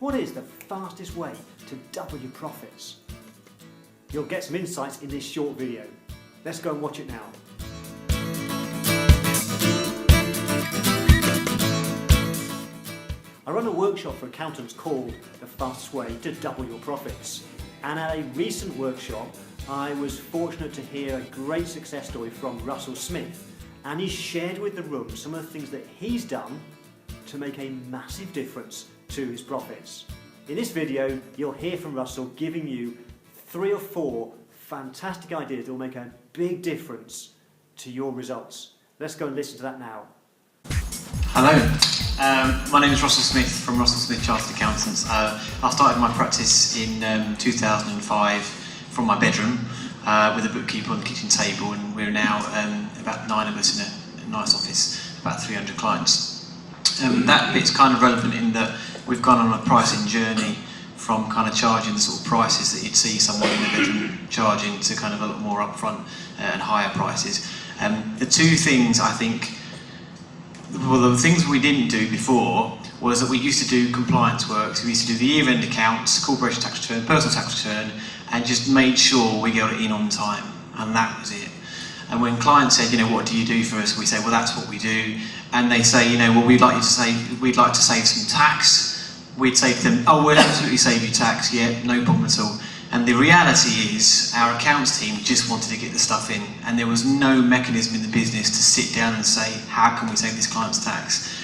What is the fastest way to double your profits? You'll get some insights in this short video. Let's go and watch it now. I run a workshop for accountants called The Fastest Way to Double Your Profits. And at a recent workshop, I was fortunate to hear a great success story from Russell Smith. And he shared with the room some of the things that he's done to make a massive difference to his profits. In this video, you'll hear from Russell giving you 3 or 4 fantastic ideas that will make a big difference to your results. Let's go and listen to that now. Hello, my name is Russell Smith from Russell Smith Chartered Accountants. I started my practice in 2005 from my bedroom with a bookkeeper on the kitchen table, and we're now about 9 of us in a nice office, about 300 clients. That bit's kind of relevant in that we've gone on a pricing journey from kind of charging the sort of prices that you'd see someone in the bedroom charging to kind of a lot more upfront and higher prices. The two things I think, well, the things we didn't do before was that we used to do compliance work. So we used to do the year-end accounts, corporation tax return, personal tax return, and just made sure we got it in on time, and that was it. And when clients said, you know, what do you do for us? We say, well, that's what we do. And they say, you know, well, we'd like to save some tax. We'd say to them, oh, we'll absolutely save you tax, yeah, no problem at all. And the reality is, our accounts team just wanted to get the stuff in, and there was no mechanism in the business to sit down and say, how can we save this client's tax?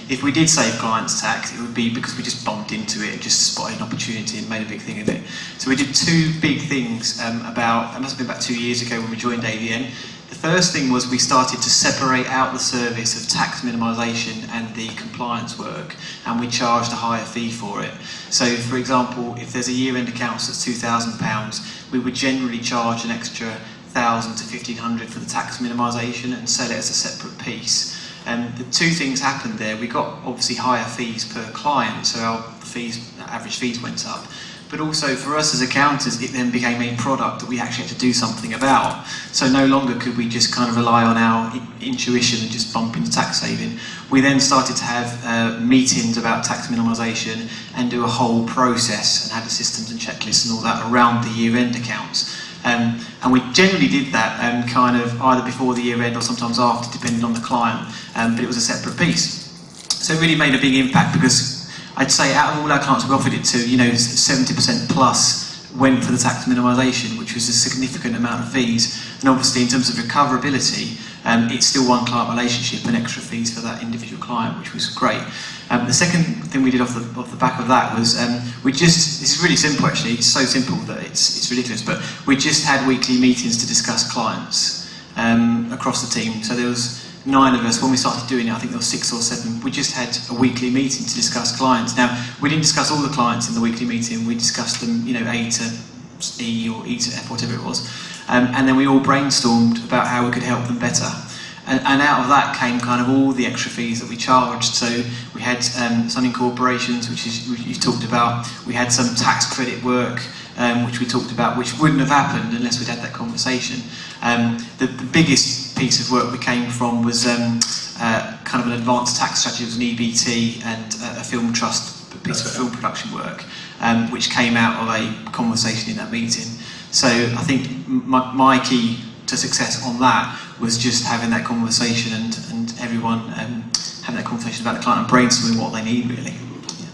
If we did save clients' tax, it would be because we just bumped into it and just spotted an opportunity and made a big thing of it. So we did 2 big things it must have been about 2 years ago when we joined AVN. The first thing was we started to separate out the service of tax minimisation and the compliance work, and we charged a higher fee for it. So, for example, if there's a year-end account that's £2,000, we would generally charge an extra £1,000 to £1,500 for the tax minimisation and sell it as a separate piece. The 2 things happened there. We got obviously higher fees per client, so our average fees went up. But also for us as accountants, it then became a product that we actually had to do something about. So no longer could we just kind of rely on our intuition and just bump into tax saving. We then started to have meetings about tax minimisation and do a whole process and had the systems and checklists and all that around the year-end accounts. And we generally did that kind of either before the year end or sometimes after, depending on the client, but it was a separate piece. So it really made a big impact, because I'd say out of all our clients we offered it to, you know, 70% plus went for the tax minimisation, which was a significant amount of fees. And obviously in terms of recoverability, it's still one client relationship and extra fees for that individual client, which was great. The second thing we did off the back of that was this is really simple actually, it's so simple that it's ridiculous, but we just had weekly meetings to discuss clients across the team. So there was 9 of us. When we started doing it, I think there was 6 or 7. We just had a weekly meeting to discuss clients. Now, we didn't discuss all the clients in the weekly meeting, we discussed them, you know, A to E or E to F, whatever it was. And then we all brainstormed about how we could help them better. And out of that came kind of all the extra fees that we charged. So we had some incorporations, which you talked about. We had some tax credit work, which we talked about, which wouldn't have happened unless we'd had that conversation. The biggest piece of work we came from was kind of an advanced tax strategy. It was an EBT and a film trust, a piece of film production work, which came out of a conversation in that meeting. So I think my key to success on that was just having that conversation and everyone having that conversation about the client and brainstorming what they need, really. Yeah.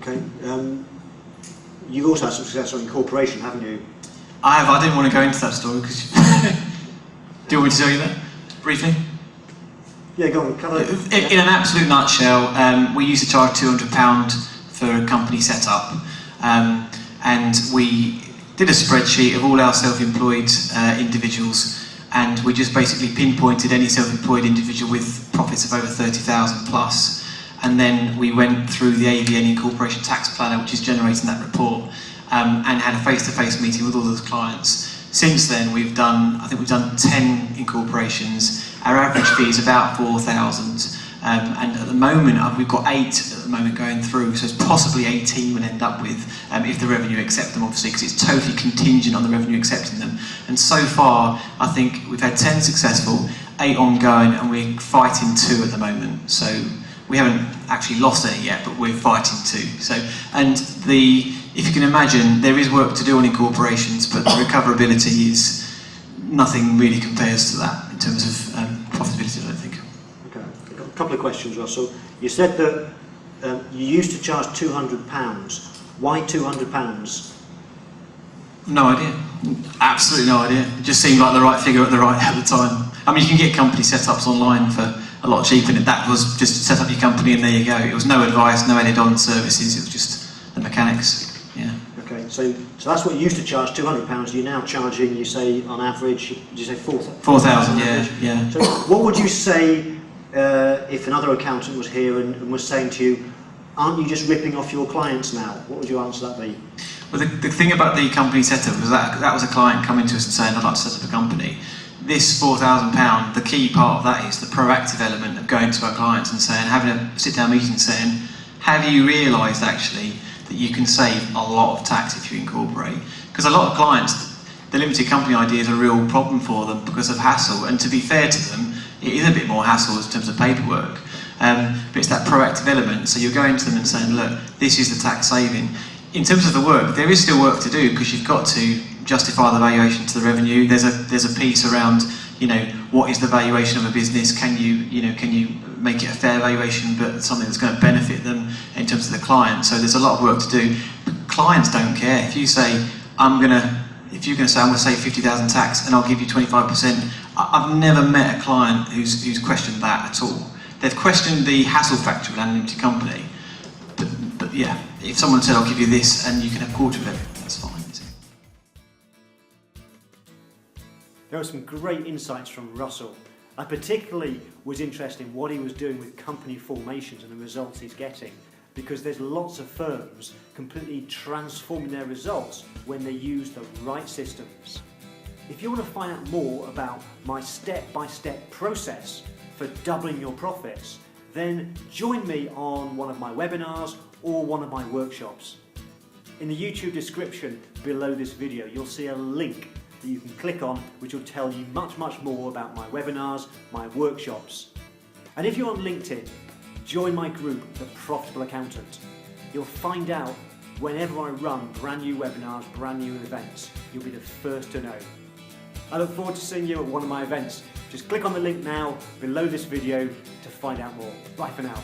Okay. You've also had some success on incorporation, haven't you? I have. I didn't want to go into that story because. Do you want me to tell you that briefly? Yeah, go on. Cover it. In an absolute nutshell, we used to charge £200 for a company setup, and we did a spreadsheet of all our self-employed individuals, and we just basically pinpointed any self-employed individual with profits of over 30,000 plus, and then we went through the AVN Incorporation Tax Planner, which is generating that report, and had a face-to-face meeting with all those clients. Since then, I think we've done 10 incorporations. Our average fee is about 4,000. And at the moment, we've got 8 at the moment going through, so it's possibly 18 we'll end up with if the revenue accept them, obviously, because it's totally contingent on the revenue accepting them. And so far, I think we've had 10 successful, 8 ongoing, and we're fighting 2 at the moment. So We haven't actually lost any yet, but we're fighting to. So, if you can imagine, there is work to do on incorporations, but the recoverability is nothing really compares to that in terms of profitability, I don't think. Okay, I've got a couple of questions, Russell. You said that you used to charge £200. Why £200? No idea. Absolutely no idea. It just seemed like the right figure at the time. I mean, you can get company setups online for a lot cheaper, and that was just set up your company and there you go. It was no advice, no added-on services. It was just the mechanics. Yeah. Okay, so that's what you used to charge, £200. You're now charging, you say, on average, did you say 4,000? 4,000, yeah. So what would you say if another accountant was here and was saying to you, aren't you just ripping off your clients now? What would your answer to that be? Well, the thing about the company setup was that was a client coming to us and saying, I'd like to set up a company. This £4,000, the key part of that is the proactive element of going to our clients and saying, having a sit-down meeting and saying, have you realised actually that you can save a lot of tax if you incorporate? Because a lot of clients, the limited company idea is a real problem for them because of hassle, and to be fair to them, it is a bit more hassle in terms of paperwork. But it's that proactive element, so you're going to them and saying, look, this is the tax saving. In terms of the work, there is still work to do because you've got to justify the valuation to the revenue. There's a piece around, what is the valuation of a business? Can you make it a fair valuation, but something that's going to benefit them in terms of the client? So there's a lot of work to do. But clients don't care. If you say I'm going to save 50,000 tax and I'll give you 25%, I've never met a client who's questioned that at all. They've questioned the hassle factor of an unlimited company, but yeah, if someone said I'll give you this and you can have a quarter of it, that's fine. There are some great insights from Russell. I particularly was interested in what he was doing with company formations and the results he's getting, because there's lots of firms completely transforming their results when they use the right systems. If you want to find out more about my step-by-step process for doubling your profits, then join me on one of my webinars or one of my workshops. In the YouTube description below this video, you'll see a link that you can click on, which will tell you much more about my webinars, my workshops. And if you're on LinkedIn, join my group, The Profitable Accountant. You'll find out whenever I run brand new webinars, brand new events. You'll be the first to know. I look forward to seeing you at one of my events. Just click on the link now below this video to find out more. Bye for now.